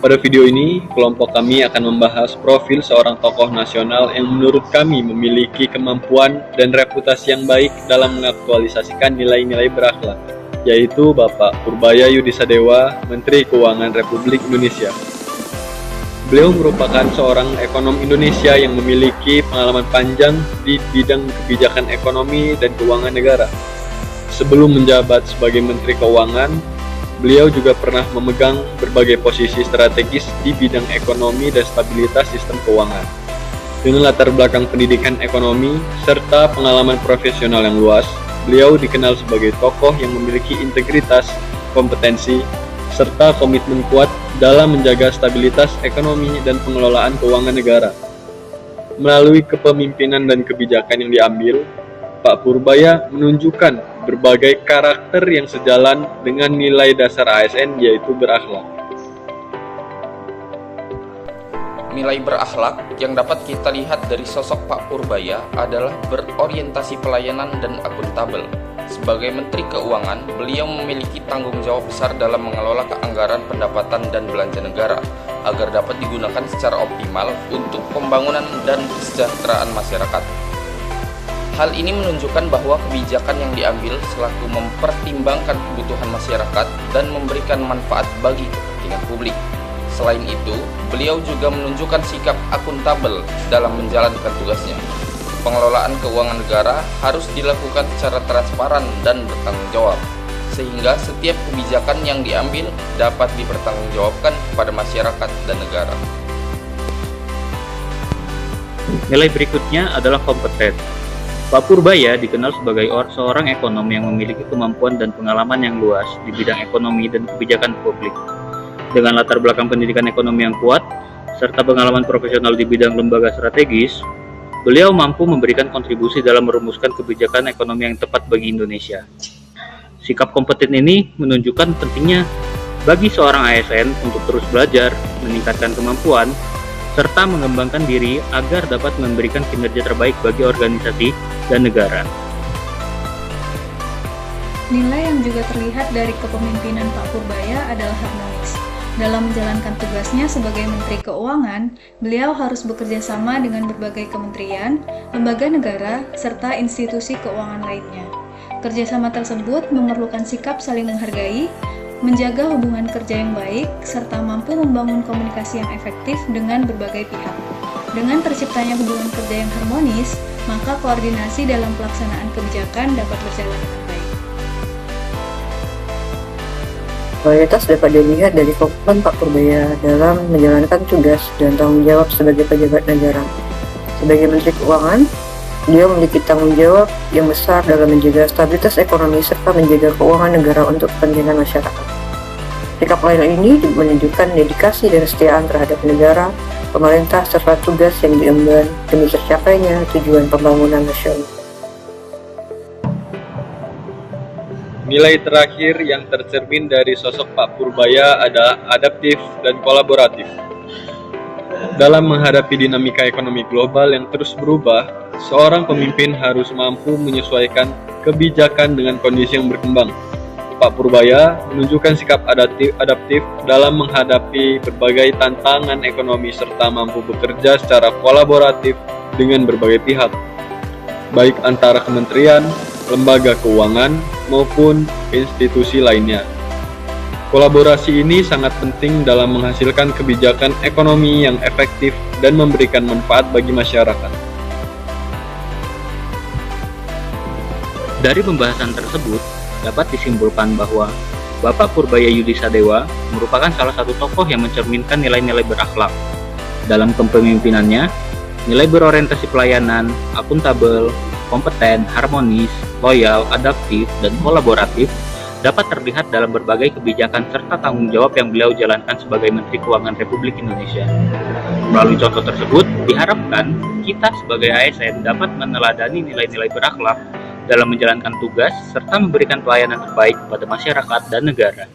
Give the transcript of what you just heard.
Pada video ini, kelompok kami akan membahas profil seorang tokoh nasional yang menurut kami memiliki kemampuan dan reputasi yang baik dalam mengaktualisasikan nilai-nilai berakhlak, yaitu Bapak Purbaya Yudisadewa, Menteri Keuangan Republik Indonesia. Beliau merupakan seorang ekonom Indonesia yang memiliki pengalaman panjang di bidang kebijakan ekonomi dan keuangan negara. Sebelum menjabat sebagai Menteri Keuangan, beliau juga pernah memegang berbagai posisi strategis di bidang ekonomi dan stabilitas sistem keuangan. Dengan latar belakang pendidikan ekonomi serta pengalaman profesional yang luas, beliau dikenal sebagai tokoh yang memiliki integritas, kompetensi, serta komitmen kuat dalam menjaga stabilitas ekonomi dan pengelolaan keuangan negara. Melalui kepemimpinan dan kebijakan yang diambil, Pak Purbaya menunjukkan berbagai karakter yang sejalan dengan nilai dasar ASN, yaitu berakhlak. Nilai berakhlak yang dapat kita lihat dari sosok Pak Purbaya adalah berorientasi pelayanan dan akuntabel. Sebagai Menteri Keuangan, beliau memiliki tanggung jawab besar dalam mengelola keanggaran pendapatan dan belanja negara agar dapat digunakan secara optimal untuk pembangunan dan kesejahteraan masyarakat. Hal ini menunjukkan bahwa kebijakan yang diambil selaku mempertimbangkan kebutuhan masyarakat dan memberikan manfaat bagi kepentingan publik. Selain itu, beliau juga menunjukkan sikap akuntabel dalam menjalankan tugasnya. Pengelolaan keuangan negara harus dilakukan secara transparan dan bertanggung jawab, sehingga setiap kebijakan yang diambil dapat dipertanggungjawabkan kepada masyarakat dan negara. Nilai berikutnya adalah kompeten. Pak Purbaya dikenal sebagai seorang ekonom yang memiliki kemampuan dan pengalaman yang luas di bidang ekonomi dan kebijakan publik. Dengan latar belakang pendidikan ekonomi yang kuat, serta pengalaman profesional di bidang lembaga strategis, beliau mampu memberikan kontribusi dalam merumuskan kebijakan ekonomi yang tepat bagi Indonesia. Sikap kompeten ini menunjukkan pentingnya bagi seorang ASN untuk terus belajar, meningkatkan kemampuan, serta mengembangkan diri agar dapat memberikan kinerja terbaik bagi organisasi dan negara. Nilai yang juga terlihat dari kepemimpinan Pak Purbaya adalah harmonis. Dalam menjalankan tugasnya sebagai Menteri Keuangan, beliau harus bekerja sama dengan berbagai kementerian, lembaga negara, serta institusi keuangan lainnya. Kerjasama tersebut memerlukan sikap saling menghargai, menjaga hubungan kerja yang baik, serta mampu membangun komunikasi yang efektif dengan berbagai pihak. Dengan terciptanya hubungan kerja yang harmonis, maka koordinasi dalam pelaksanaan kebijakan dapat berjalan dengan baik. Kualitas dapat dilihat dari komitmen Pak Purbaya dalam menjalankan tugas dan tanggung jawab sebagai pejabat negara. Sebagai Menteri Keuangan, beliau memiliki tanggung jawab yang besar dalam menjaga stabilitas ekonomi serta menjaga keuangan negara untuk kepentingan masyarakat. Sikap lain ini menunjukkan dedikasi dan kesetiaan terhadap negara, pemerintah, serta tugas yang diemban demi tercapainya tujuan pembangunan nasional. Nilai terakhir yang tercermin dari sosok Pak Purbaya adalah adaptif dan kolaboratif. Dalam menghadapi dinamika ekonomi global yang terus berubah, seorang pemimpin harus mampu menyesuaikan kebijakan dengan kondisi yang berkembang. Pak Purbaya menunjukkan sikap adaptif dalam menghadapi berbagai tantangan ekonomi serta mampu bekerja secara kolaboratif dengan berbagai pihak, baik antara kementerian, lembaga keuangan, maupun institusi lainnya. Kolaborasi ini sangat penting dalam menghasilkan kebijakan ekonomi yang efektif dan memberikan manfaat bagi masyarakat. Dari pembahasan tersebut, dapat disimpulkan bahwa Bapak Purbaya Yudisadewa merupakan salah satu tokoh yang mencerminkan nilai-nilai berakhlak. Dalam kepemimpinannya, nilai berorientasi pelayanan, akuntabel, kompeten, harmonis, loyal, adaptif, dan kolaboratif dapat terlihat dalam berbagai kebijakan serta tanggung jawab yang beliau jalankan sebagai Menteri Keuangan Republik Indonesia. Melalui contoh tersebut, diharapkan kita sebagai ASN dapat meneladani nilai-nilai berakhlak dalam menjalankan tugas serta memberikan pelayanan terbaik kepada masyarakat dan negara.